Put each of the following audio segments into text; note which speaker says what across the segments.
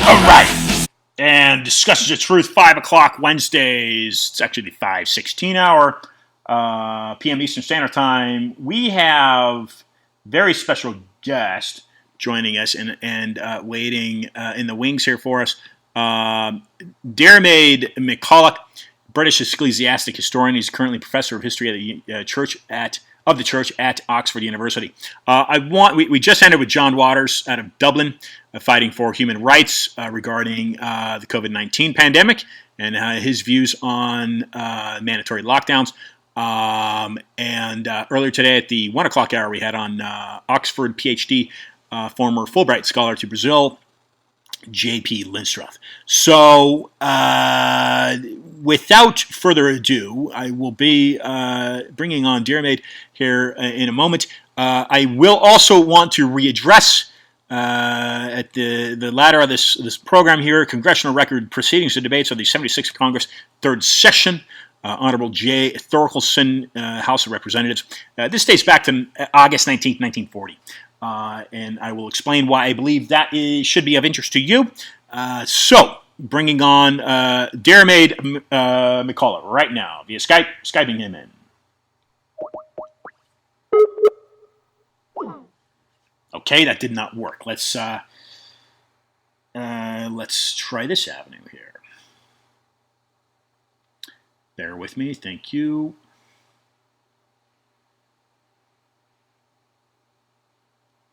Speaker 1: All right. And Discussions of Truth, 5 o'clock Wednesdays. It's actually the 5:16 hour, p.m. Eastern Standard Time. We have very special guest joining us and waiting in the wings here for us. Diarmaid MacCullouch, British ecclesiastic historian. He's currently professor of history at the church at Oxford University. We just ended with John Waters out of Dublin, fighting for human rights regarding the COVID-19 pandemic and his views on mandatory lockdowns. And earlier today at the 1 o'clock hour, we had on Oxford PhD, former Fulbright scholar to Brazil, J.P. Lindstruth. So, without further ado, I will be bringing on Diarmaid here in a moment. I will also want to readdress at the latter of this program here, Congressional Record Proceedings and Debates of the 76th Congress, third session. Honorable J. Thorkelson, House of Representatives. This dates back to August 19th, 1940. And I will explain why I believe that should be of interest to you. So, bringing on Diarmaid MacCullouch right now via Skype, Skyping him in. Okay, that did not work. Let's try this avenue here. Bear with me, thank you.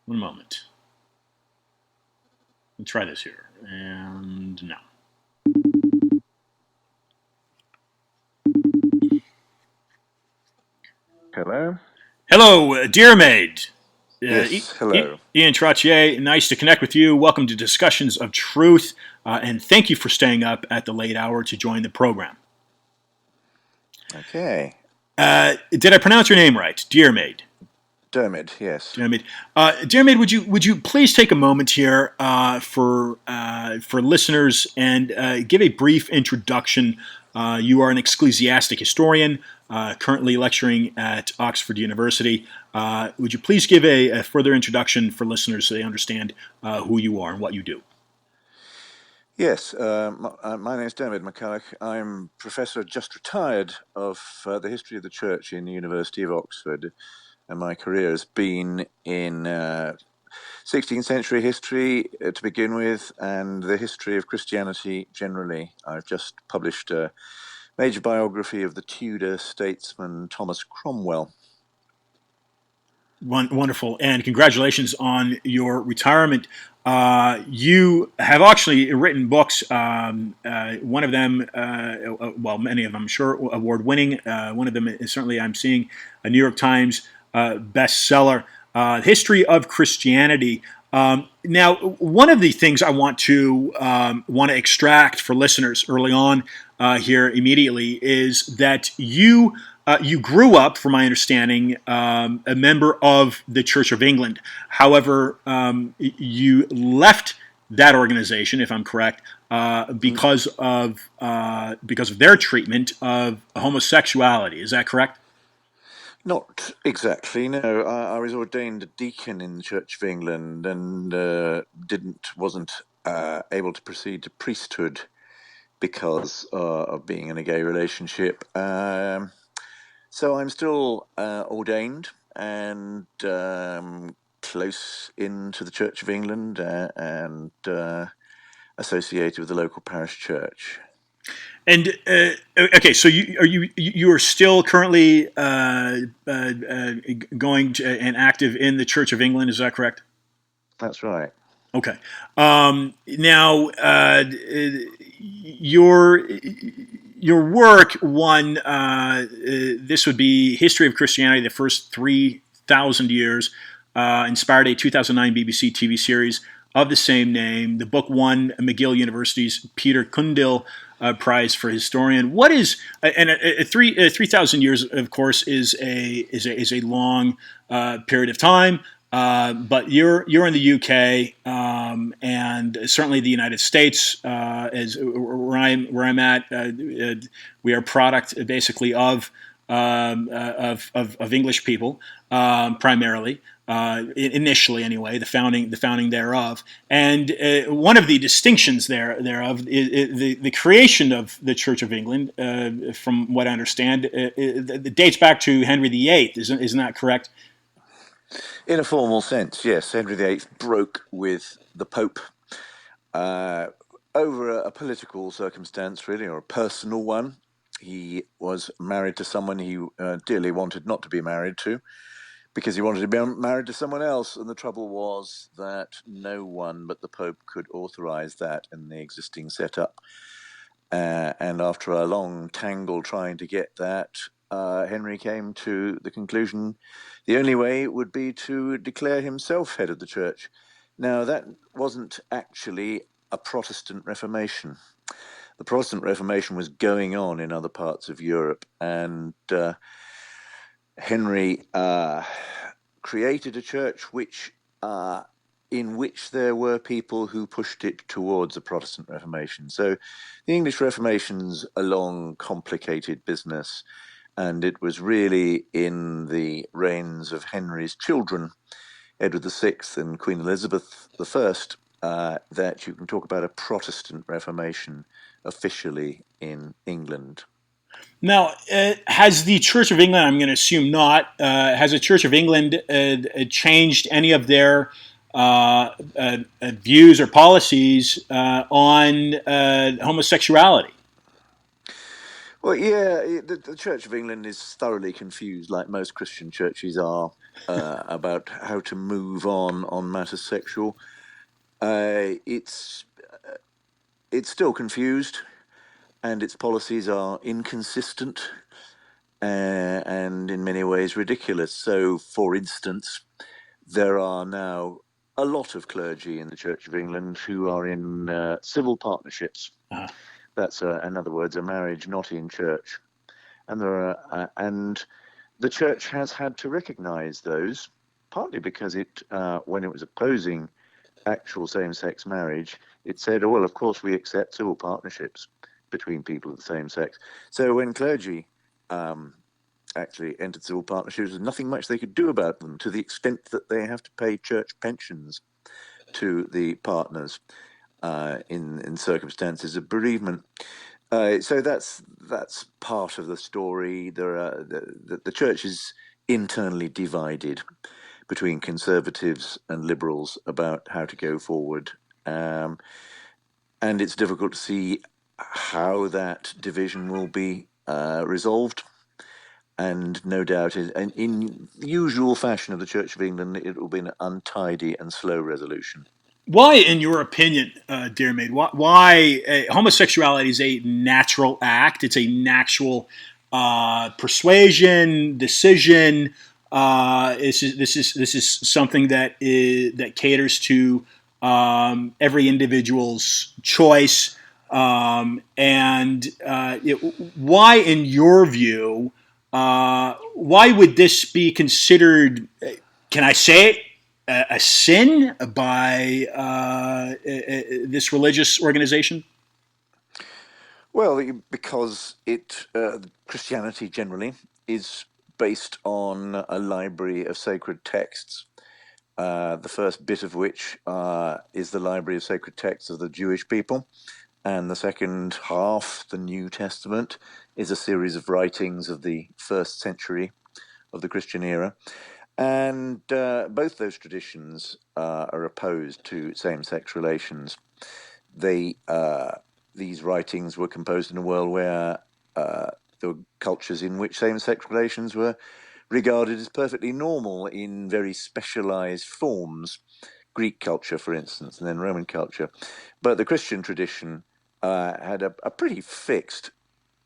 Speaker 1: One moment. Let's try this here. And no.
Speaker 2: Hello?
Speaker 1: Hello, Diarmaid.
Speaker 2: Yes, hello.
Speaker 1: Ian Trottier, nice to connect with you. Welcome to Discussions of Truth. And thank you for staying up at the late hour to join the program.
Speaker 2: Okay.
Speaker 1: Did I pronounce your name right? Diarmaid.
Speaker 2: Diarmaid, yes.
Speaker 1: Diarmaid. Diarmaid, would you please take a moment here for listeners and give a brief introduction? You are an ecclesiastic historian, currently lecturing at Oxford University. Would you please give a further introduction for listeners so they understand who you are and what you do?
Speaker 2: Yes, my name is Diarmaid MacCulloch. I'm professor, just retired, of the history of the church in the University of Oxford. And my career has been in 16th century history to begin with, and the history of Christianity generally. I've just published a major biography of the Tudor statesman Thomas Cromwell.
Speaker 1: Wonderful, and congratulations on your retirement. You have actually written books, one of them, many of them, I'm sure, award-winning. One of them is certainly, I'm seeing, a New York Times bestseller, History of Christianity. Now, one of the things I want to extract for listeners early on here immediately is that you grew up, from my understanding, a member of the Church of England. However, you left that organization, if I'm correct, because of their treatment of homosexuality. Is that correct?
Speaker 2: Not exactly, no. I was ordained a deacon in the Church of England and wasn't able to proceed to priesthood because of being in a gay relationship. So I'm still ordained and close into the Church of England and associated with the local parish church.
Speaker 1: And okay, so you are still currently going to, and active in the Church of England. Is that correct?
Speaker 2: That's right.
Speaker 1: Okay. Now, your your work won. This would be History of Christianity, the first 3,000 years. Inspired a 2009 BBC TV series of the same name. The book won McGill University's Peter Cundill Prize for Historian. What is and 3,000 years, of course, is a long period of time. But you're in the UK and certainly the United States, as where I'm at. We are a product basically of English people primarily. Initially, anyway, the founding thereof, and one of the distinctions thereof is the creation of the Church of England. From what I understand, it dates back to Henry VIII. Isn't that correct?
Speaker 2: In a formal sense, yes. Henry VIII broke with the Pope over a political circumstance, really, or a personal one. He was married to someone he dearly wanted not to be married to, because he wanted to be married to someone else. And the trouble was that no one but the Pope could authorize that in the existing setup. And after a long tangle trying to get that, Henry came to the conclusion the only way would be to declare himself head of the church. Now, that wasn't actually a Protestant Reformation. The Protestant Reformation was going on in other parts of Europe, and Henry created a church in which there were people who pushed it towards a Protestant Reformation. So the English Reformation's a long, complicated business, and it was really in the reigns of Henry's children, Edward VI and Queen Elizabeth I, that you can talk about a Protestant Reformation officially in England.
Speaker 1: Now, has the Church of England, I'm going to assume not, has the Church of England changed any of their views or policies on homosexuality?
Speaker 2: Well, yeah, the Church of England is thoroughly confused, like most Christian churches are, about how to move on matters sexual. It's still confused, and its policies are inconsistent and in many ways ridiculous. So, for instance, there are now a lot of clergy in the Church of England who are in civil partnerships. Uh-huh. That's, in other words, a marriage not in church. And and the church has had to recognise those, partly because when it was opposing actual same-sex marriage, it said, oh, well, of course we accept civil partnerships between people of the same sex. So when clergy actually entered civil partnerships, there's nothing much they could do about them, to the extent that they have to pay church pensions to the partners in circumstances of bereavement. So that's part of the story. The church is internally divided between conservatives and liberals about how to go forward, and it's difficult to see how that division will be resolved. And no doubt, in usual fashion of the Church of England, it will be an untidy and slow resolution.
Speaker 1: Why, in your opinion, Diarmaid, why homosexuality is a natural act? It's a natural persuasion, decision. This is something that caters to every individual's choice. Why, in your view, why would this be considered? Can I say it? A sin by this religious organization?
Speaker 2: Well, because Christianity generally is based on a library of sacred texts, the first bit of which is the library of sacred texts of the Jewish people, and the second half, the New Testament, is a series of writings of the first century of the Christian era. And both those traditions are opposed to same-sex relations. These writings were composed in a world where there were cultures in which same-sex relations were regarded as perfectly normal in very specialized forms. Greek culture, for instance, and then Roman culture. But the Christian tradition had a pretty fixed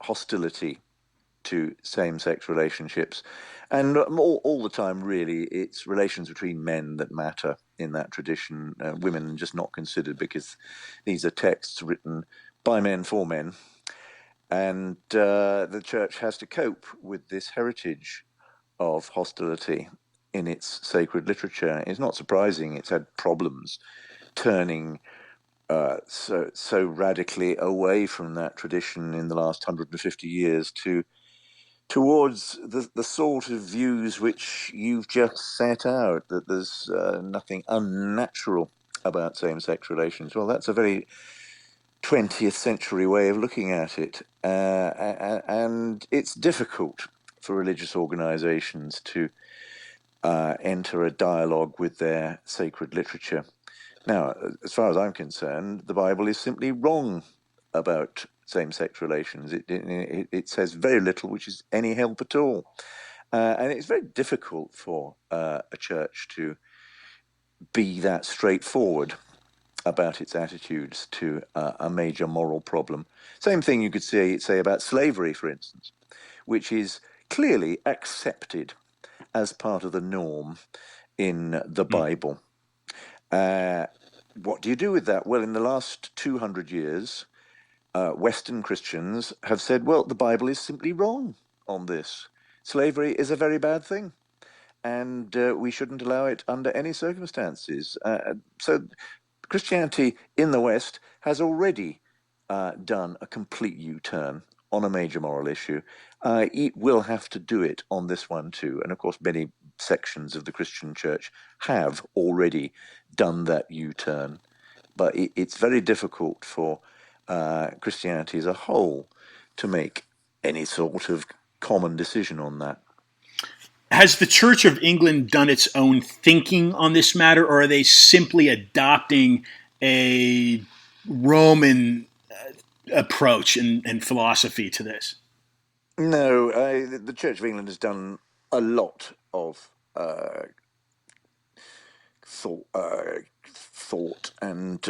Speaker 2: hostility to same-sex relationships. And all the time, really, it's relations between men that matter in that tradition. Women are just not considered because these are texts written by men for men. And the church has to cope with this heritage of hostility in its sacred literature. It's not surprising it's had problems turning so radically away from that tradition in the last 150 years towards the sort of views which you've just set out, that there's nothing unnatural about same-sex relations. Well, that's a very 20th century way of looking at it, and it's difficult for religious organizations to enter a dialogue with their sacred literature. Now, as far as I'm concerned, the Bible is simply wrong about same-sex relations. It says very little which is any help at all. And it's very difficult for a church to be that straightforward about its attitudes to a major moral problem. Same thing you could say about slavery, for instance, which is clearly accepted as part of the norm in the Bible. What do you do with that? Well, in the last 200 years, Western Christians have said, well, the Bible is simply wrong on this. Slavery is a very bad thing, and we shouldn't allow it under any circumstances. So Christianity in the West has already done a complete U-turn on a major moral issue. It will have to do it on this one too. And of course, many sections of the Christian church have already done that U-turn. But it's very difficult for Christianity as a whole to make any sort of common decision on that.
Speaker 1: Has the Church of England done its own thinking on this matter, or are they simply adopting a Roman approach and philosophy to this?
Speaker 2: No, the Church of England has done a lot of thought and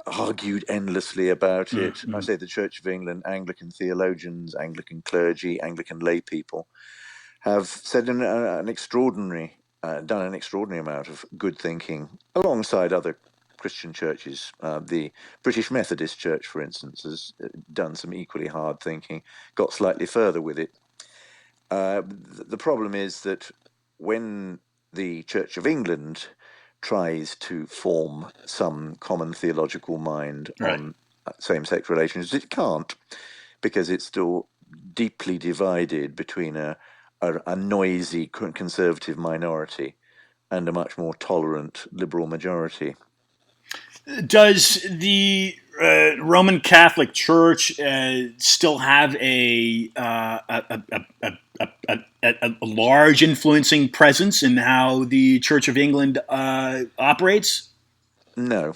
Speaker 2: argued endlessly about it. I say the Church of England, Anglican theologians, Anglican clergy, Anglican lay people have said done an extraordinary amount of good thinking alongside other Christian churches. The British Methodist Church, for instance, has done some equally hard thinking, got slightly further with it. The problem is that when the Church of England tries to form some common theological mind on same-sex relations, it can't, because it's still deeply divided between a noisy conservative minority and a much more tolerant liberal majority.
Speaker 1: Does the Roman Catholic Church still have a large influencing presence in how the Church of England operates?
Speaker 2: No,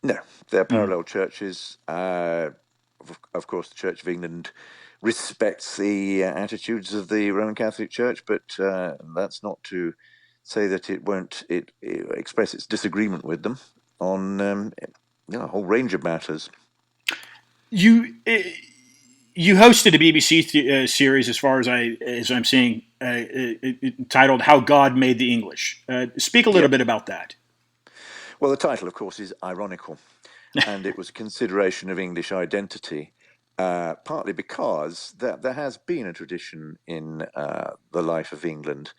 Speaker 2: they're parallel churches. Of course, the Church of England respects the attitudes of the Roman Catholic Church, but that's not to say that it won't express its disagreement with them on a whole range of matters.
Speaker 1: You hosted a BBC series, as far as I'm seeing, titled "How God Made the English." Speak a little bit about that.
Speaker 2: Well, the title, of course, is ironical, and it was a consideration of English identity, partly because there has been a tradition in the life of England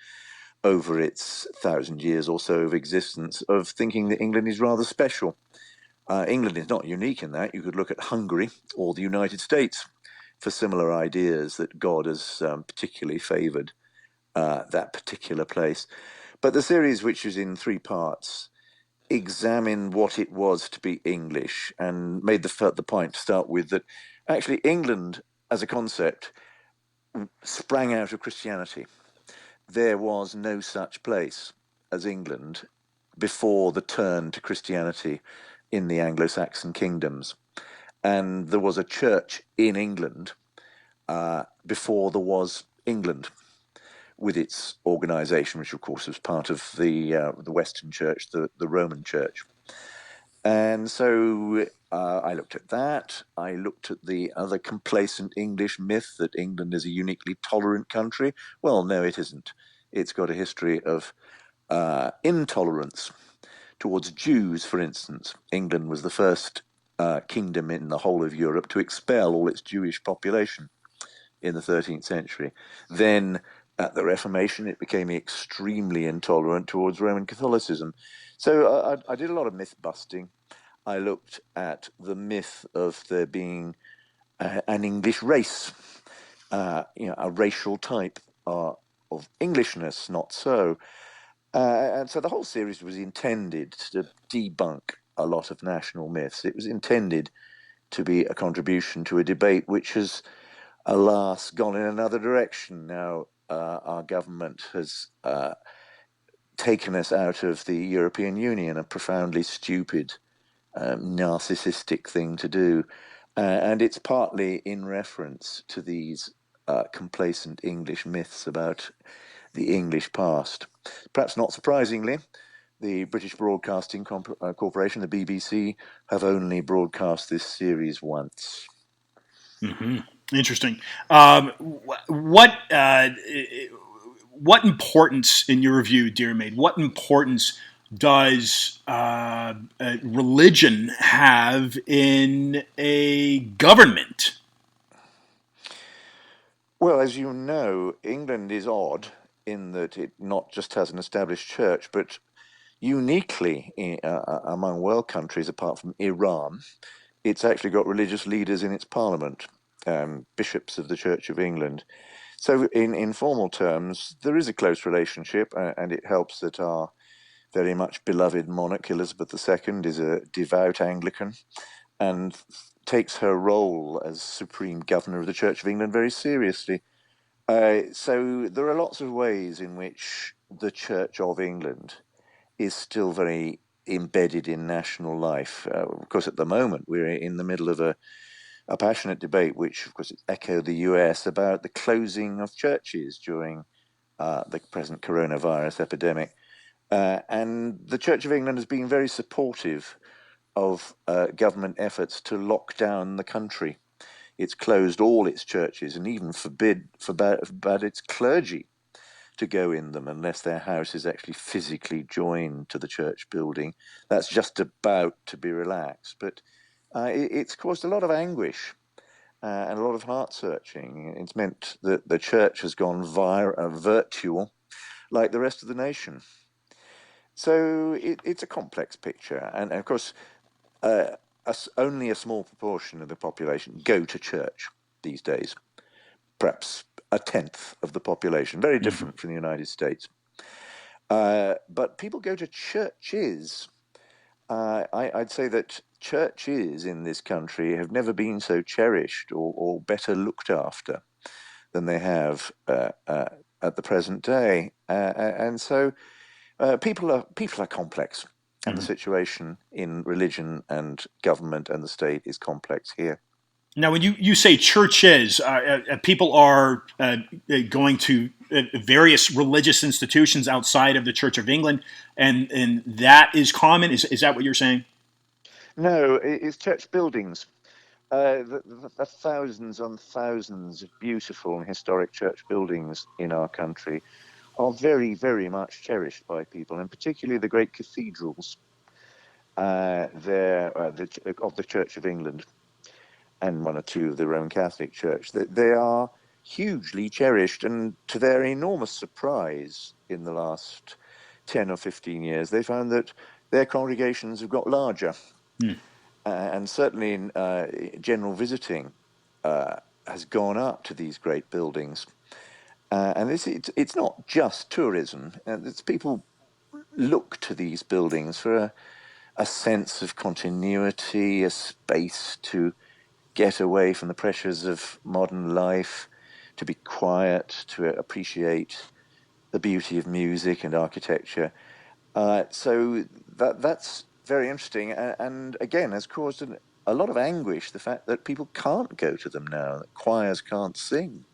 Speaker 2: over its 1,000 years or so of existence of thinking that England is rather special. England is not unique in that. You could look at Hungary or the United States for similar ideas that God has particularly favoured that particular place. But the series, which is in 3 parts, examined what it was to be English and made the point to start with that actually England as a concept sprang out of Christianity. There was no such place as England before the turn to Christianity in the Anglo-Saxon kingdoms. And there was a church in England before there was England, with its organisation, which of course was part of the Western Church, the Roman Church. And so I looked at that. I looked at the other complacent English myth that England is a uniquely tolerant country. Well, no, it isn't. It's got a history of intolerance towards Jews, for instance. England was the first kingdom in the whole of Europe to expel all its Jewish population in the 13th century. Then, at the Reformation, it became extremely intolerant towards Roman Catholicism. So I did a lot of myth busting. I looked at the myth of there being an English race, a racial type of Englishness, not so. And so the whole series was intended to debunk a lot of national myths. It was intended to be a contribution to a debate which has, alas, gone in another direction. Now, our government has taken us out of the European Union, a profoundly stupid, narcissistic thing to do. And it's partly in reference to these complacent English myths about the English past. Perhaps not surprisingly, the British Broadcasting Corporation, the BBC, have only broadcast this series once.
Speaker 1: Mm-hmm. Interesting. What importance, in your view, Diarmaid, what importance does religion have in a government?
Speaker 2: Well, as you know, England is odd in that it not just has an established church, but uniquely among world countries, apart from Iran, it's actually got religious leaders in its parliament, bishops of the Church of England. So, in formal terms, there is a close relationship, and it helps that our very much beloved monarch, Elizabeth II, is a devout Anglican and takes her role as Supreme Governor of the Church of England very seriously. So, there are lots of ways in which the Church of England is still very embedded in national life. Of course, at the moment, we're in the middle of a passionate debate, which, of course, echoed the US about the closing of churches during the present coronavirus epidemic. And the Church of England has been very supportive of government efforts to lock down the country. It's closed all its churches and even forbade its clergy to go in them unless their house is actually physically joined to the church building. That's just about to be relaxed. But it's caused a lot of anguish and a lot of heart searching. It's meant that the church has gone virtual like the rest of the nation. So it's a complex picture. And of course, uh, only a small proportion of the population go to church these days. Perhaps a tenth of the population, very
Speaker 1: Mm-hmm.
Speaker 2: different from the United States. But people go to churches. I'd say that churches in this country have never been so cherished or better looked after than they have at the present day. And so people are complex, and the
Speaker 1: Mm-hmm.
Speaker 2: situation in religion and government and the state is complex here.
Speaker 1: Now, when you say churches, people are going to various religious institutions outside of the Church of England, and that is common. Is that what you're saying?
Speaker 2: No, it's church buildings. The thousands on thousands of beautiful and historic church buildings in our country are very, very much cherished by people, and particularly the great cathedrals of the Church of England and one or two of the Roman Catholic Church. They are hugely cherished, and to their enormous surprise in the last 10 or 15 years, they found that their congregations have got larger.
Speaker 1: Hmm.
Speaker 2: And certainly in general visiting has gone up to these great buildings. And it's not just tourism. It's people look to these buildings for a sense of continuity, a space to get away from the pressures of modern life, to be quiet, to appreciate the beauty of music and architecture. So that's very interesting, and again has caused a lot of anguish. The fact that people can't go to them now, that choirs can't sing.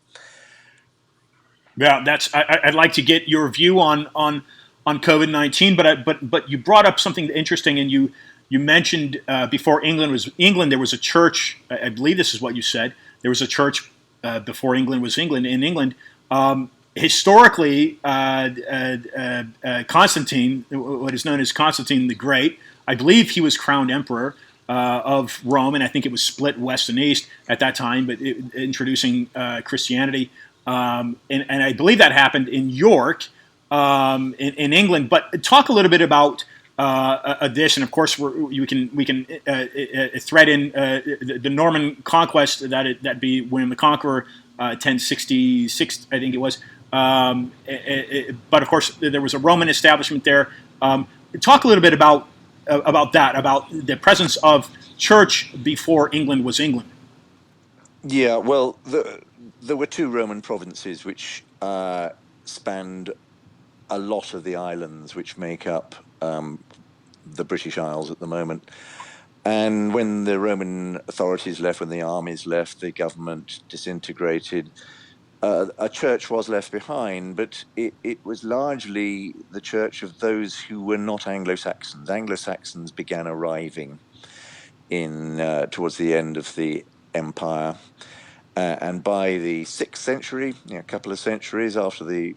Speaker 1: Yeah, I'd like to get your view on COVID-19, but you brought up something interesting, and You mentioned before England, there was a church. I believe this is what you said. There was a church before England was England. In England, historically, Constantine, what is known as Constantine the Great, I believe he was crowned emperor of Rome, and I think it was split west and east at that time, but introducing Christianity. And I believe that happened in York, in England. But talk a little bit about this, and of course we can thread in the Norman conquest, that be William the Conqueror, 1066, I think it was. But of course there was a Roman establishment there. Talk a little bit about that, about the presence of church before England was England.
Speaker 2: Yeah, well, there were two Roman provinces which spanned a lot of the islands which make up the British Isles at the moment. And when the Roman authorities left, when the armies left, the government disintegrated, a church was left behind, but it was largely the church of those who were not Anglo-Saxons. Anglo-Saxons began arriving in towards the end of the empire. And by the 6th century, a couple of centuries after the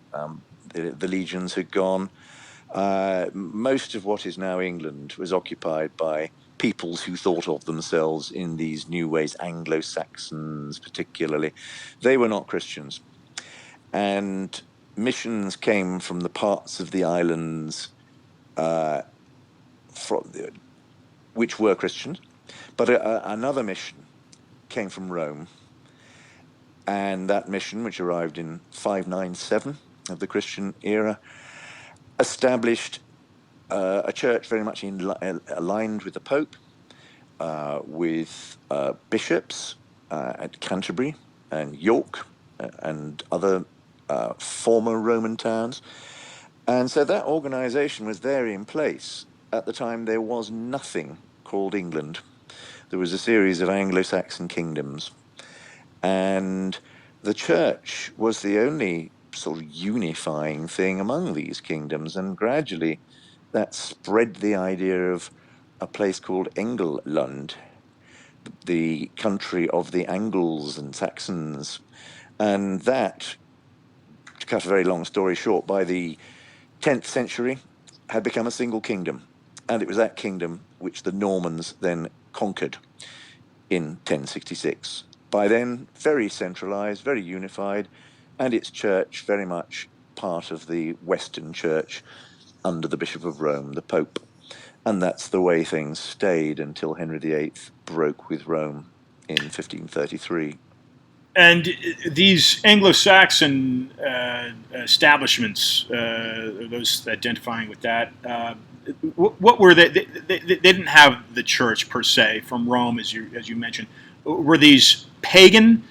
Speaker 2: legions had gone, most of what is now England was occupied by peoples who thought of themselves in these new ways, Anglo-Saxons particularly. They were not Christians. And missions came from the parts of the islands which were Christians. But another mission came from Rome. And that mission, which arrived in 597 of the Christian era, established a church very much aligned with the Pope, with bishops at Canterbury and York and other former Roman towns. And so that organization was there in place. At the time, there was nothing called England. There was a series of Anglo-Saxon kingdoms. And the church was the only sort of unifying thing among these kingdoms. And gradually that spread the idea of a place called England, the country of the Angles and Saxons. And that, to cut a very long story short, by the 10th century had become a single kingdom. And it was that kingdom which the Normans then conquered in 1066. By then, very centralized, very unified, and its church very much part of the Western Church under the Bishop of Rome, the Pope. And that's the way things stayed until Henry VIII broke with Rome in 1533.
Speaker 1: And these Anglo-Saxon establishments, those identifying with that, what were they? They didn't have the church per se from Rome, as you mentioned. Were these pagan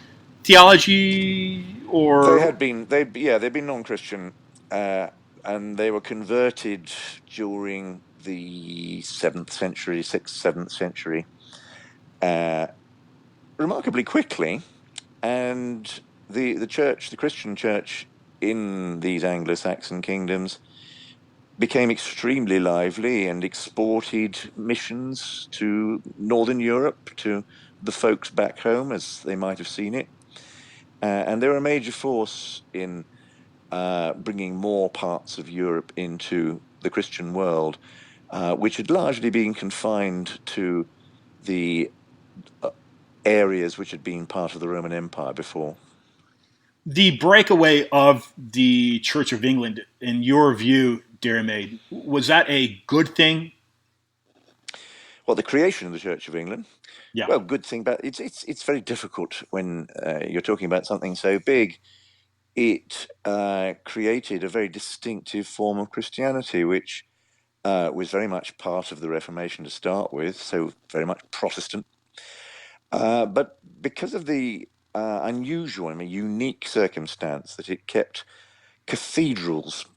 Speaker 1: theology, or
Speaker 2: they'd been non-Christian, and they were converted during the 7th century, 6th, 7th century, remarkably quickly. And the church, the Christian church in these Anglo-Saxon kingdoms, became extremely lively and exported missions to Northern Europe, to the folks back home as they might have seen it. And they were a major force in bringing more parts of Europe into the Christian world, which had largely been confined to the areas which had been part of the Roman Empire before.
Speaker 1: the breakaway of the Church of England, in your view, Diarmaid, was that a good thing?
Speaker 2: Well, the creation of the Church of England,
Speaker 1: Yeah.
Speaker 2: well, good thing, but it's very difficult when you're talking about something so big. It created a very distinctive form of Christianity, which was very much part of the Reformation to start with, so very much Protestant. But because of the unusual, unique circumstance that it kept cathedrals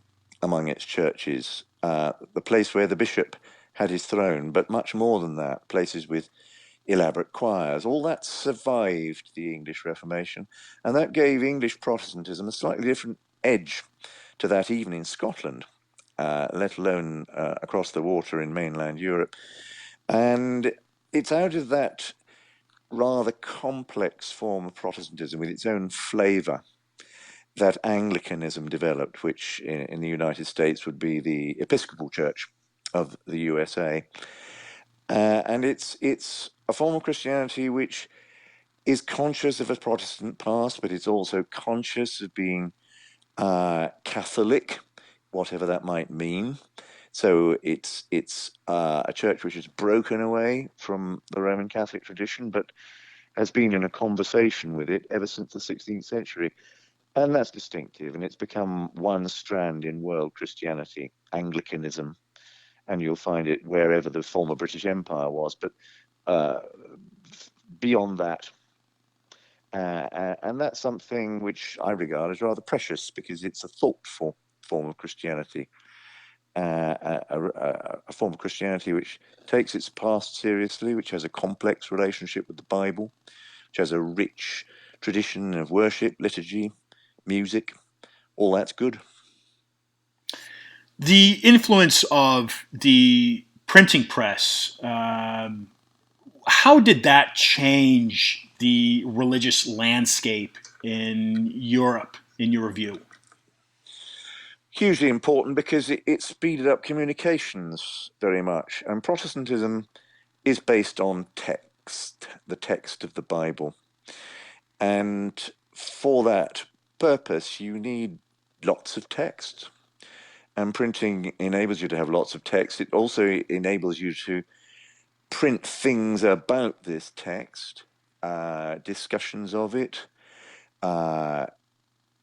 Speaker 2: among its churches, the place where the bishop had his throne, but much more than that, places with elaborate choirs. All that survived the English Reformation, and that gave English Protestantism a slightly different edge to that even in Scotland, let alone across the water in mainland Europe. And it's out of that rather complex form of Protestantism with its own flavour that Anglicanism developed, which in the United States would be the Episcopal Church of the USA. And it's a form of Christianity which is conscious of a Protestant past, but it's also conscious of being Catholic, whatever that might mean. So it's a church which has broken away from the Roman Catholic tradition, but has been in a conversation with it ever since the 16th century. And that's distinctive, and it's become one strand in world Christianity, Anglicanism, and you'll find it wherever the former British Empire was. But uh, beyond that, and that's something which I regard as rather precious because it's a thoughtful form of Christianity, a form of Christianity which takes its past seriously, which has a complex relationship with the Bible, which has a rich tradition of worship, liturgy, music. All that's good.
Speaker 1: The influence of the printing press, how did that change the religious landscape in Europe, in your view?
Speaker 2: Hugely important because it speeded up communications very much. And Protestantism is based on text, the text of the Bible. And for that purpose, you need lots of text. And printing enables you to have lots of text. It also enables you to print things about this text, discussions of it, uh,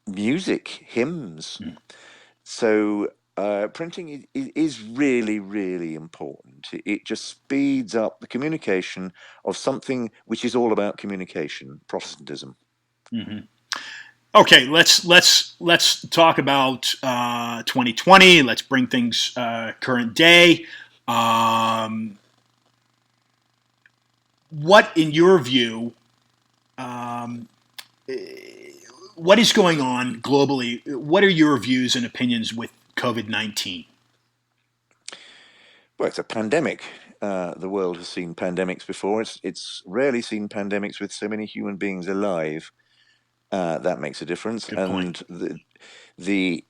Speaker 2: music, hymns.
Speaker 1: Mm.
Speaker 2: So printing is really, really important. It just speeds up the communication of something which is all about communication, Protestantism.
Speaker 1: Mm-hmm. Okay, let's talk about 2020. Let's bring things current day. Um, what, in your view, um, what is going on globally? What are your views and opinions with COVID-19?
Speaker 2: Well, it's a pandemic. The world has seen pandemics before. It's rarely seen pandemics with so many human beings alive. That makes a difference.
Speaker 1: Good point.
Speaker 2: And the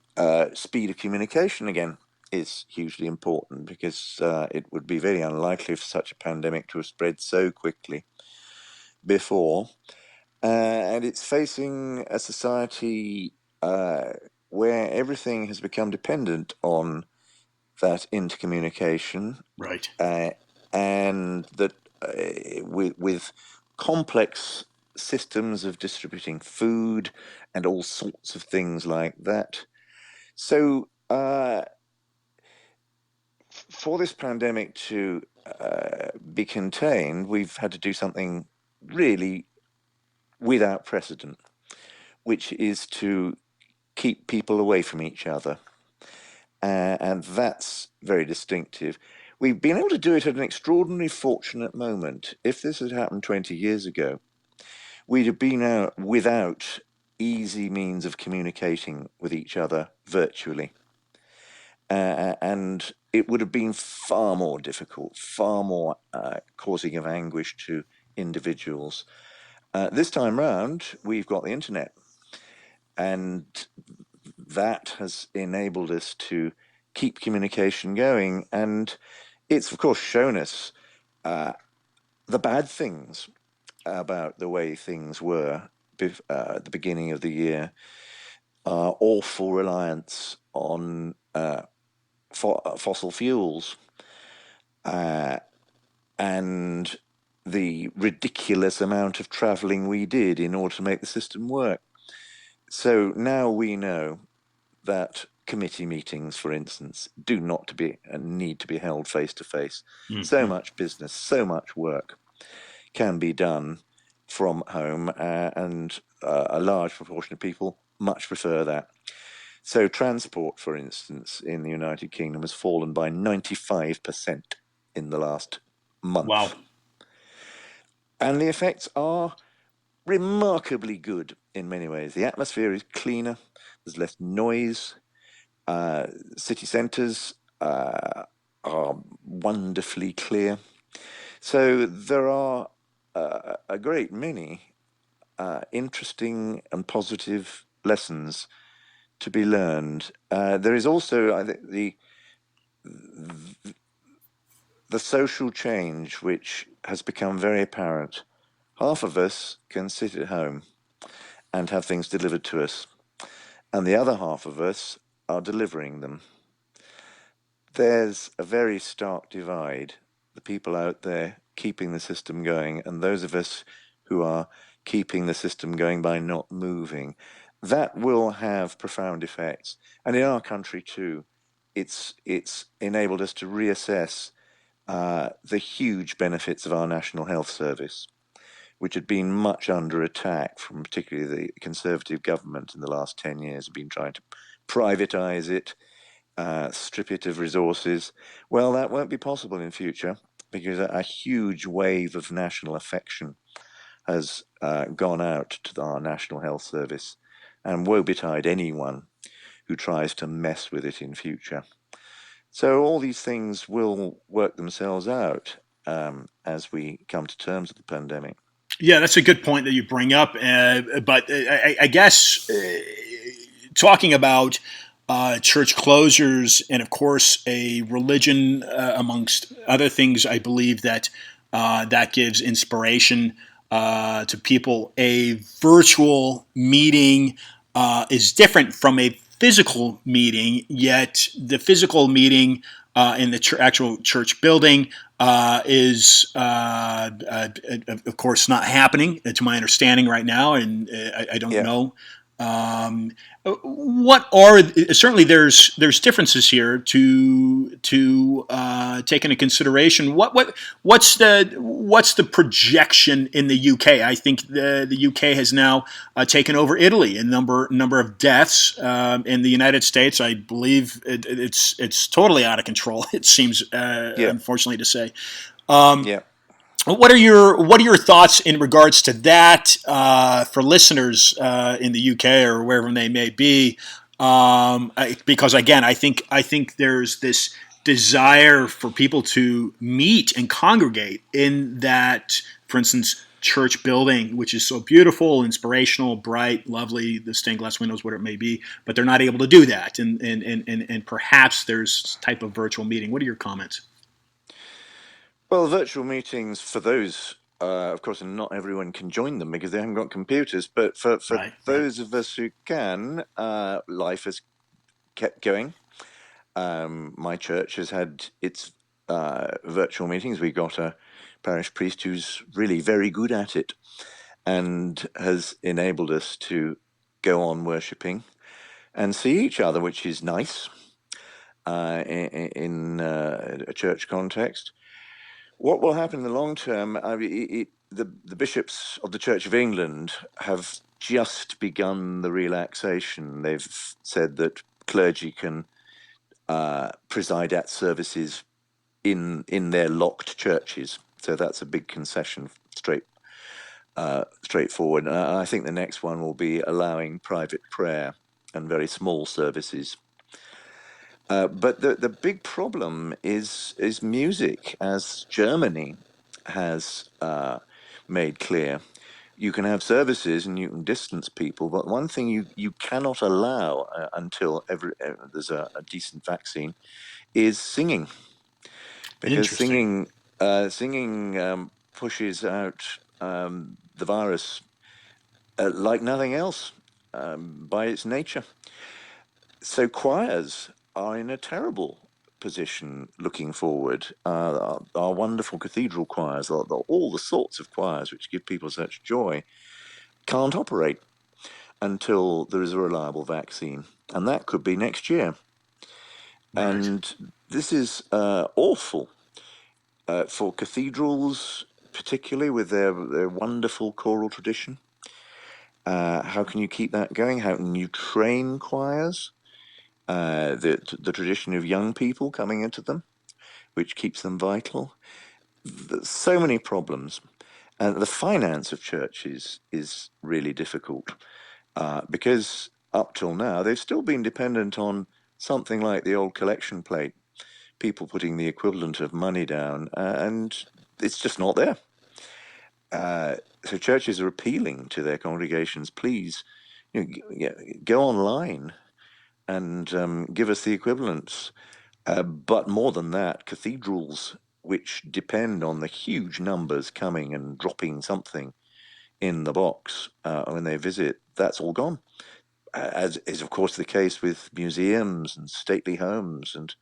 Speaker 2: speed of communication, again, is hugely important because it would be very unlikely for such a pandemic to have spread so quickly before. And it's facing a society where everything has become dependent on that intercommunication,
Speaker 1: Right.
Speaker 2: uh, and that with complex systems of distributing food and all sorts of things like that. So, for this pandemic to be contained, we've had to do something really without precedent, which is to keep people away from each other. And that's very distinctive. We've been able to do it at an extraordinarily fortunate moment. If this had happened 20 years ago, we'd have been out without easy means of communicating with each other virtually. And it would have been far more difficult, far more causing of anguish to individuals. This time round, we've got the internet, and that has enabled us to keep communication going. And it's, of course, shown us the bad things about the way things were at the beginning of the year. Awful reliance on fossil fuels, and the ridiculous amount of travelling we did in order to make the system work. So now we know that committee meetings, for instance, do not to be need to be held face to face. So
Speaker 1: Mm-hmm.
Speaker 2: much business, so much work can be done from home, and a large proportion of people much prefer that. So transport, for instance, in the United Kingdom has fallen by 95% in the last
Speaker 1: Wow.
Speaker 2: month. And the effects are remarkably good in many ways. The atmosphere is cleaner, there's less noise, city centres are wonderfully clear. So there are a great many interesting and positive lessons to be learned. There is also, I think, the social change which has become very apparent. Half of us can sit at home and have things delivered to us, and the other half of us are delivering them. There's a very stark divide. The people out there keeping the system going, and those of us who are keeping the system going by not moving. That will have profound effects. And in our country too, it's enabled us to reassess the huge benefits of our National Health Service, which had been much under attack from particularly the Conservative government in the last 10 years, have been trying to privatise it, strip it of resources. Well, that won't be possible in future because a huge wave of national affection has gone out to our National Health Service, and woe betide anyone who tries to mess with it in future. So all these things will work themselves out as we come to terms with the pandemic.
Speaker 1: Yeah, that's a good point that you bring up. But I guess talking about church closures and, of course, a religion amongst other things, I believe that that gives inspiration to people. A virtual meeting is different from a physical meeting, yet the physical meeting in the actual church building is, of course, not happening, to my understanding right now, and I don't
Speaker 2: Yeah,
Speaker 1: know. Um, what are certainly there's differences here to take into consideration. What's the projection in the UK? I think the UK has now taken over Italy in number of deaths. In the United States, I believe it's totally out of control. It seems,
Speaker 2: yeah,
Speaker 1: unfortunately to say. Um,
Speaker 2: yeah.
Speaker 1: what are your thoughts in regards to that for listeners in the UK or wherever they may be? Because again, I think there's this desire for people to meet and congregate in that, for instance, church building, which is so beautiful, inspirational, bright, lovely, the stained glass windows, whatever it may be, but they're not able to do that, and perhaps there's type of virtual meeting. What are your comments?
Speaker 2: Well, virtual meetings for those, of course, and not everyone can join them because they haven't got computers. But for
Speaker 1: Right, right.
Speaker 2: those of us who can, life has kept going. My church has had its virtual meetings. We got a parish priest who's really very good at it and has enabled us to go on worshipping and see each other, which is nice in a church context. What will happen in the long term? I mean, the bishops of the Church of England have just begun the relaxation. They've said that clergy can preside at services in their locked churches. So that's a big concession, straightforward. And I think the next one will be allowing private prayer and very small services. But the big problem is music, as Germany has made clear. You can have services and you can distance people, but one thing you cannot allow until there's a decent vaccine is singing, because
Speaker 1: Interesting.
Speaker 2: singing pushes out the virus like nothing else by its nature. So choirs are in a terrible position looking forward. Our wonderful cathedral choirs, all the sorts of choirs which give people such joy, can't operate until there is a reliable vaccine, and that could be next year.
Speaker 1: Right.
Speaker 2: And this is awful for cathedrals, particularly with their wonderful choral tradition. How can you keep that going? How can you train choirs? The tradition of young people coming into them, which keeps them vital. There's so many problems. And the finance of churches is really difficult because up till now they've still been dependent on something like the old collection plate, people putting the equivalent of money down, and it's just not there. So churches are appealing to their congregations, please, go online and give us the equivalents. But more than that, cathedrals, which depend on the huge numbers coming and dropping something in the box when they visit, that's all gone. As is, of course, the case with museums and stately homes. And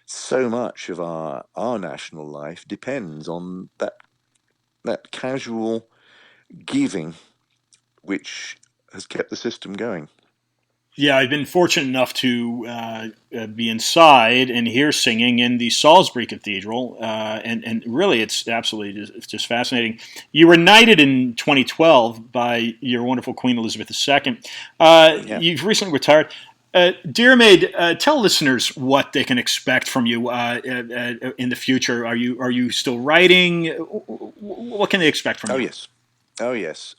Speaker 2: so much of our national life depends on that casual giving, which has kept the system going.
Speaker 1: Yeah, I've been fortunate enough to be inside and hear singing in the Salisbury Cathedral, and really, it's absolutely just fascinating. You were knighted in 2012 by your wonderful Queen Elizabeth II.
Speaker 2: Yeah.
Speaker 1: You've recently retired. Diarmaid, tell listeners what they can expect from you in the future. Are you still writing? What can they expect from
Speaker 2: Oh
Speaker 1: you?
Speaker 2: yes. Oh yes.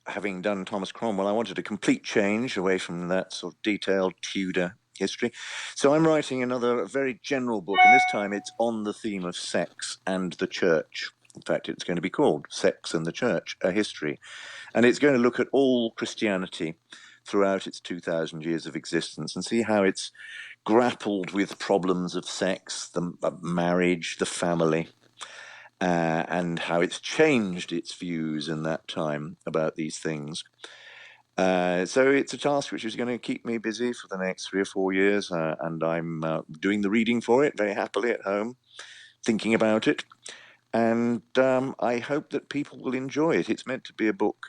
Speaker 2: Having done Thomas Cromwell, I wanted a complete change away from that sort of detailed Tudor history. So I'm writing another very general book, and this time it's on the theme of sex and the church. In fact, it's going to be called Sex and the Church, A History. And it's going to look at all Christianity throughout its 2,000 years of existence and see how it's grappled with problems of sex, the marriage, the family, and how it's changed its views in that time about these things. So it's a task which is going to keep me busy for the next 3 or 4 years, and I'm doing the reading for it very happily at home, thinking about it, and I hope that people will enjoy it. It's meant to be a book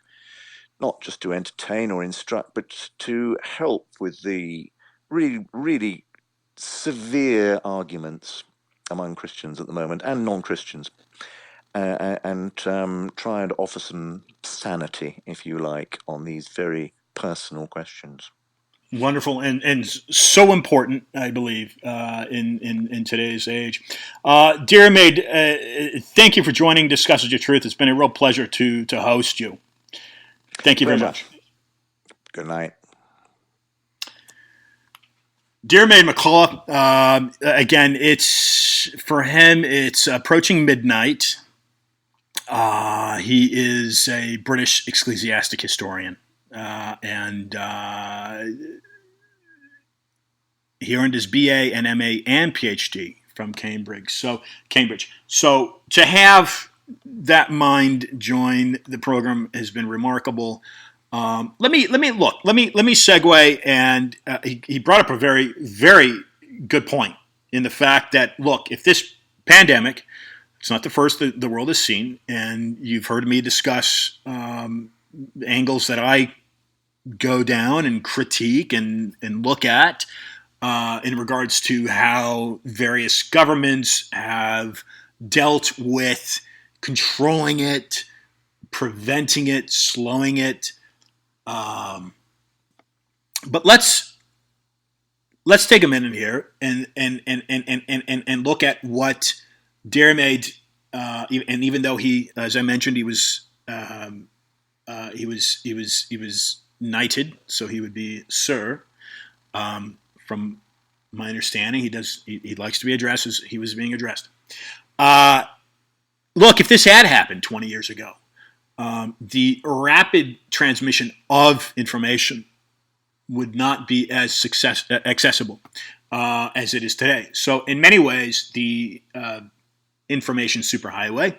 Speaker 2: not just to entertain or instruct, but to help with the really, really severe arguments among Christians at the moment and non-Christians, and try and offer some sanity, if you like, on these very personal questions.
Speaker 1: Wonderful and so important, I believe, in today's age. Diarmaid, thank you for joining Discusses Your Truth. It's been a real pleasure to host you. Thank you very
Speaker 2: Pleasure.
Speaker 1: much.
Speaker 2: Good night.
Speaker 1: Diarmaid MacCulloch, again, it's for him, it's approaching midnight. He is a British ecclesiastic historian. And he earned his BA and MA and PhD from Cambridge. So to have that mind join the program has been remarkable. Let me segue, and he brought up a very, very good point in the fact that, look, if this pandemic, it's not the first that the world has seen, and you've heard me discuss angles that I go down and critique and look at in regards to how various governments have dealt with controlling it, preventing it, slowing it. But let's take a minute here and look at what Diarmaid, and even though he, as I mentioned, he was knighted, so he would be Sir. From my understanding, he likes to be addressed as he was being addressed. Look, if this had happened 20 years ago, the rapid transmission of information would not be as accessible as it is today. So, in many ways, the information superhighway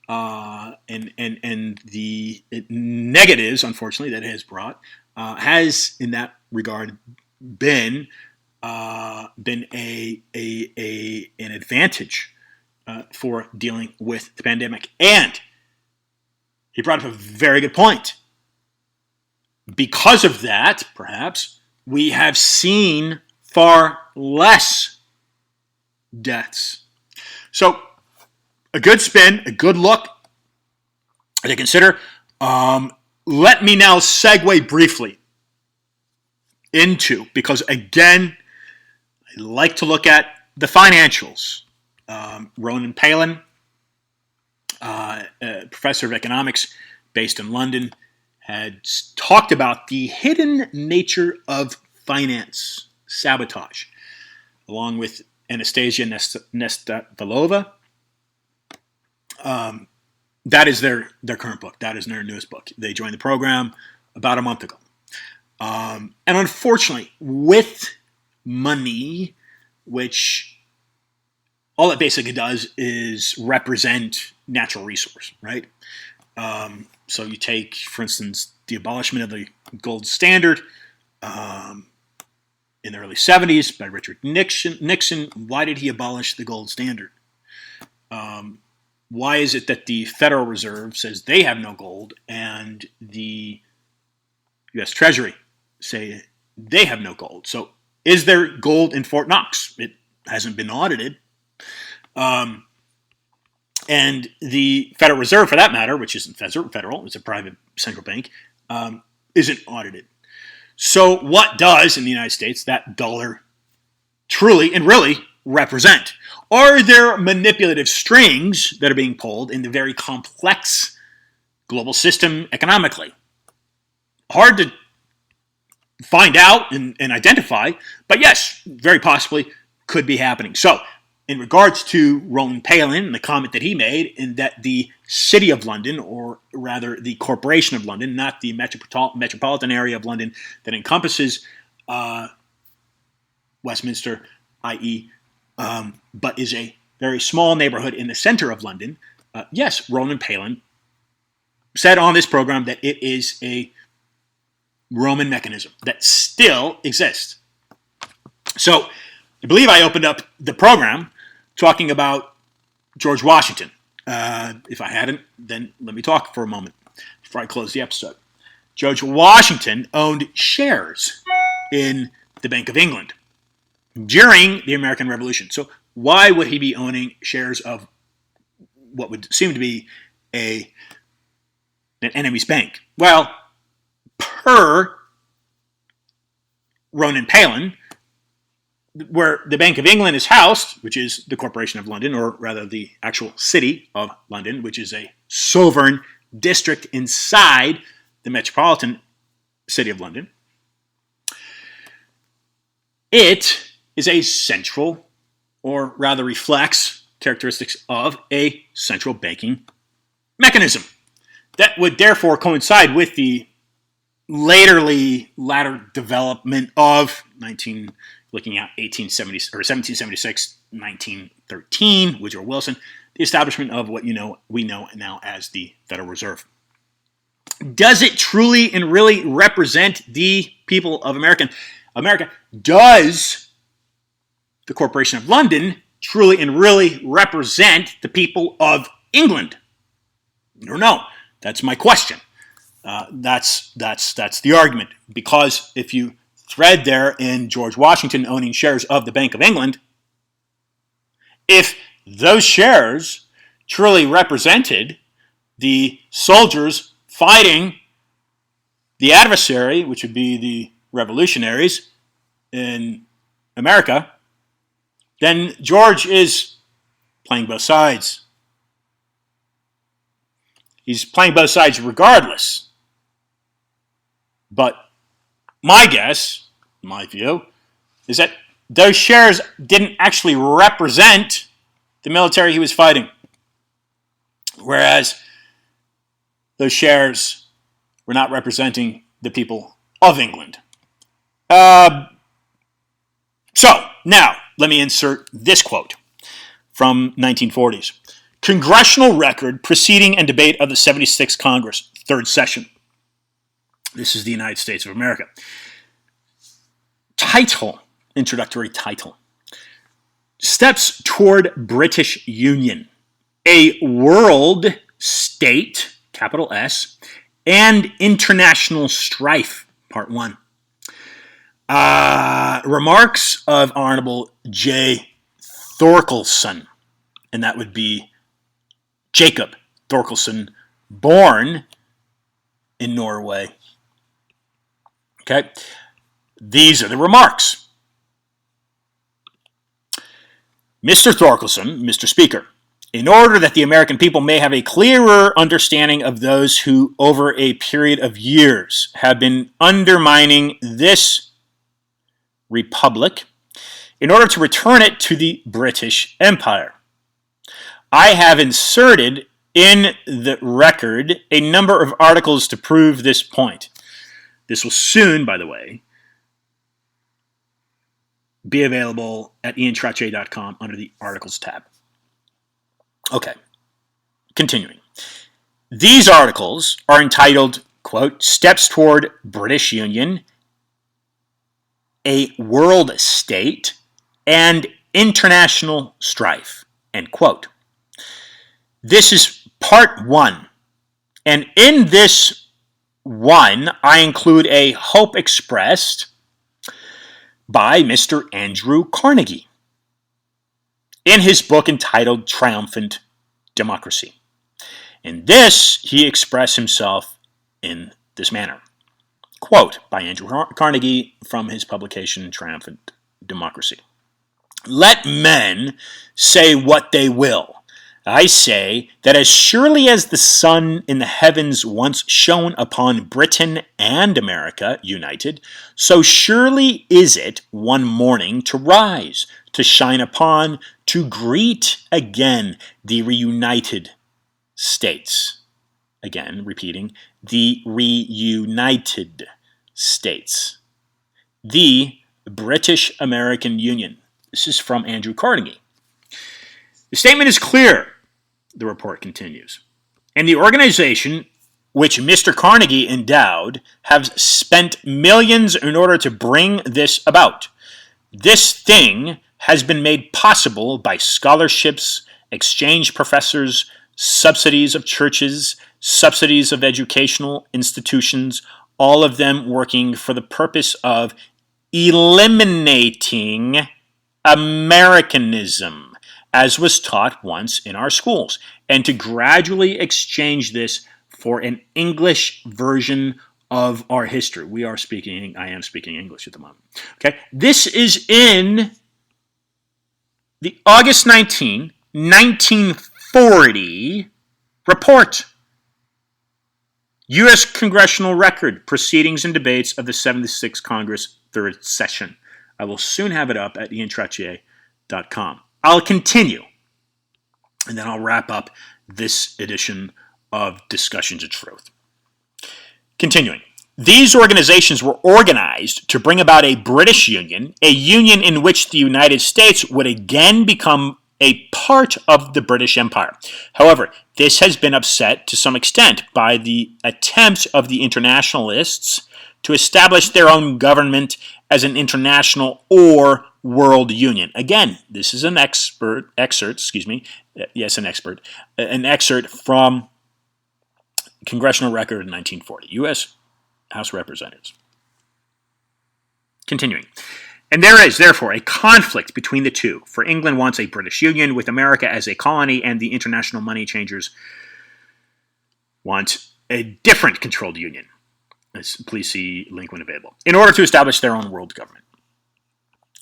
Speaker 1: and the negatives, unfortunately, that it has brought has, in that regard, been an advantage for dealing with the pandemic. And he brought up a very good point. Because of that, perhaps, we have seen far less deaths. So, a good spin, a good look to consider. Let me now segue briefly into, because again, I like to look at the financials. Ronan Palin, professor of economics based in London, had talked about the hidden nature of finance sabotage, along with Anastasia Nestavlova, That is their current book. That is their newest book. They joined the program about a month ago. And unfortunately, with money, which all it basically does is represent natural resource, right? So you take, for instance, the abolishment of the gold standard in the early 70s by Richard Nixon. Why did he abolish the gold standard? Why is it that the Federal Reserve says they have no gold and the U.S. Treasury say they have no gold? So is there gold in Fort Knox? It hasn't been audited. And the Federal Reserve, for that matter, which isn't federal, it's a private central bank, isn't audited. So what does, in the United States, that dollar truly and really represent? Are there manipulative strings that are being pulled in the very complex global system economically? Hard to find out and identify, but yes, very possibly could be happening. So, in regards to Ronan Palin and the comment that he made, in that the City of London, or rather the Corporation of London, not the metropolitan area of London that encompasses Westminster, i.e., but is a very small neighborhood in the center of London, yes, Ronan Palin said on this program that it is a Roman mechanism that still exists. So I believe I opened up the program talking about George Washington. If I hadn't, then let me talk for a moment before I close the episode. George Washington owned shares in the Bank of England during the American Revolution. So why would he be owning shares of what would seem to be an enemy's bank? Well, per Ronan Palin, where the Bank of England is housed, which is the Corporation of London, or rather the actual City of London, which is a sovereign district inside the metropolitan City of London, it is a central, or rather reflects characteristics of a central banking mechanism that would therefore coincide with the latter development of 1776, 1913, Woodrow Wilson, the establishment of what we know now as the Federal Reserve. Does it truly and really represent the people of America? Does the Corporation of London truly and really represent the people of England? No, that's my question. That's the argument. Because if you thread there in George Washington owning shares of the Bank of England, if those shares truly represented the soldiers fighting the adversary, which would be the revolutionaries in America, then George is playing both sides. He's playing both sides regardless. But my guess, my view, is that those shares didn't actually represent the military he was fighting. Whereas those shares were not representing the people of England. So, now, let me insert this quote from 1940s. Congressional Record Proceeding and Debate of the 76th Congress, Third Session. This is the United States of America. Title, introductory title. Steps toward British Union. A world state, capital S, and international strife, part 1. Remarks of Honorable J. Thorkelson, and that would be Jacob Thorkelson, born in Norway. Okay, these are the remarks. Mr. Thorkelson, Mr. Speaker, in order that the American people may have a clearer understanding of those who, over a period of years, have been undermining this republic, in order to return it to the British Empire, I have inserted in the record a number of articles to prove this point. This will soon, by the way, be available at iantrottier.com under the Articles tab. Okay, continuing. These articles are entitled, quote, Steps Toward British Union, a World State, and International Strife, end quote. This is part one. And in this one, I include a hope expressed by Mr. Andrew Carnegie in his book entitled Triumphant Democracy. In this, he expressed himself in this manner. Quote by Andrew Carnegie from his publication Triumphant Democracy. Let men say what they will. I say that as surely as the sun in the heavens once shone upon Britain and America united, so surely is it one morning to rise, to shine upon, to greet again the reunited States. Again, repeating, the reunited States. The British-American Union. This is from Andrew Carnegie. The statement is clear, the report continues, and the organization which Mr. Carnegie endowed have spent millions in order to bring this about. This thing has been made possible by scholarships, exchange professors, subsidies of churches, subsidies of educational institutions, all of them working for the purpose of eliminating Americanism, as was taught once in our schools, and to gradually exchange this for an English version of our history. I am speaking English at the moment. Okay, this is in the August 19, 1940 report. U.S. Congressional Record, Proceedings and Debates of the 76th Congress, 3rd Session. I will soon have it up at iantrottier.com. I'll continue, and then I'll wrap up this edition of Discussions of Truth. Continuing. These organizations were organized to bring about a British Union, a union in which the United States would again become a part of the British Empire. However, this has been upset to some extent by the attempts of the internationalists to establish their own government as an international or world union. Again, this is an excerpt from Congressional Record in 1940, U.S. House of Representatives. Continuing. And there is, therefore, a conflict between the two, for England wants a British Union with America as a colony, and the international money changers want a different controlled union. Please see link when available. In order to establish their own world government.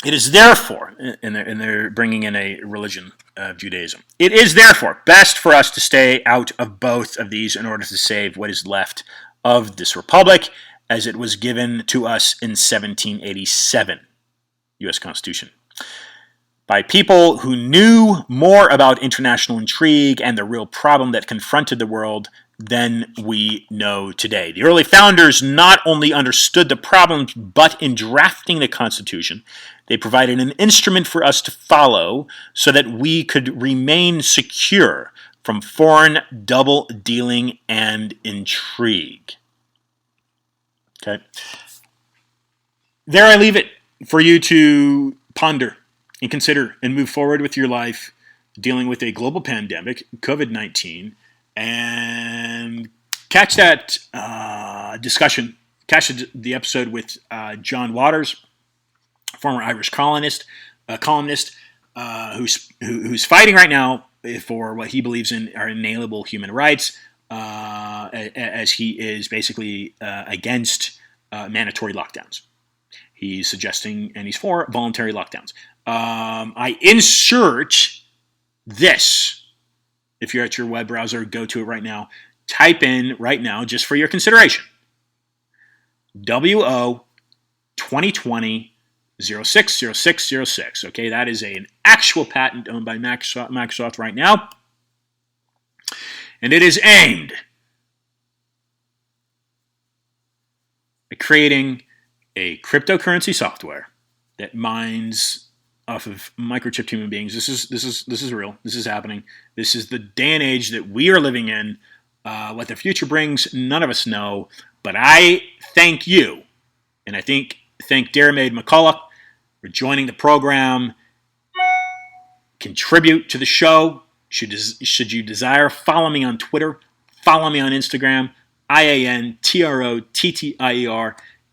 Speaker 1: It is therefore, and they're bringing in a religion of Judaism, it is therefore best for us to stay out of both of these in order to save what is left of this republic as it was given to us in 1787, U.S. Constitution, by people who knew more about international intrigue and the real problem that confronted the world than we know today. The early founders not only understood the problems, but in drafting the Constitution, they provided an instrument for us to follow so that we could remain secure from foreign double dealing and intrigue. Okay. There I leave it for you to ponder and consider and move forward with your life dealing with a global pandemic, COVID-19, and catch that discussion, catch the episode with John Waters, former Irish columnist, who's fighting right now for what he believes in are inalienable human rights, as he is basically against mandatory lockdowns. He's suggesting, and he's for voluntary lockdowns. I insert this. If you're at your web browser, go to it right now. Type in right now, just for your consideration, WO 2020 060606. Okay, that is an actual patent owned by Microsoft right now. And it is aimed at creating a cryptocurrency software that mines off of microchipped human beings. This is real. This is happening. This is the day and age that we are living in. What the future brings, none of us know. But I thank you, and I thank Diarmaid MacCullouch for joining the program. Contribute to the show. Should you desire, follow me on Twitter. Follow me on Instagram. IANTROTTIER.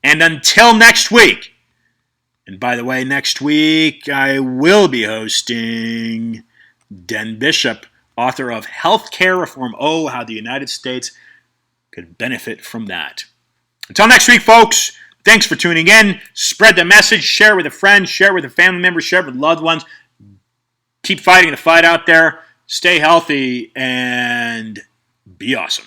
Speaker 1: And until next week. And by the way, next week I will be hosting Den Bishop, author of Healthcare Reform. Oh, how the United States could benefit from that. Until next week, folks, thanks for tuning in. Spread the message. Share with a friend. Share with a family member. Share with loved ones. Keep fighting the fight out there. Stay healthy and be awesome.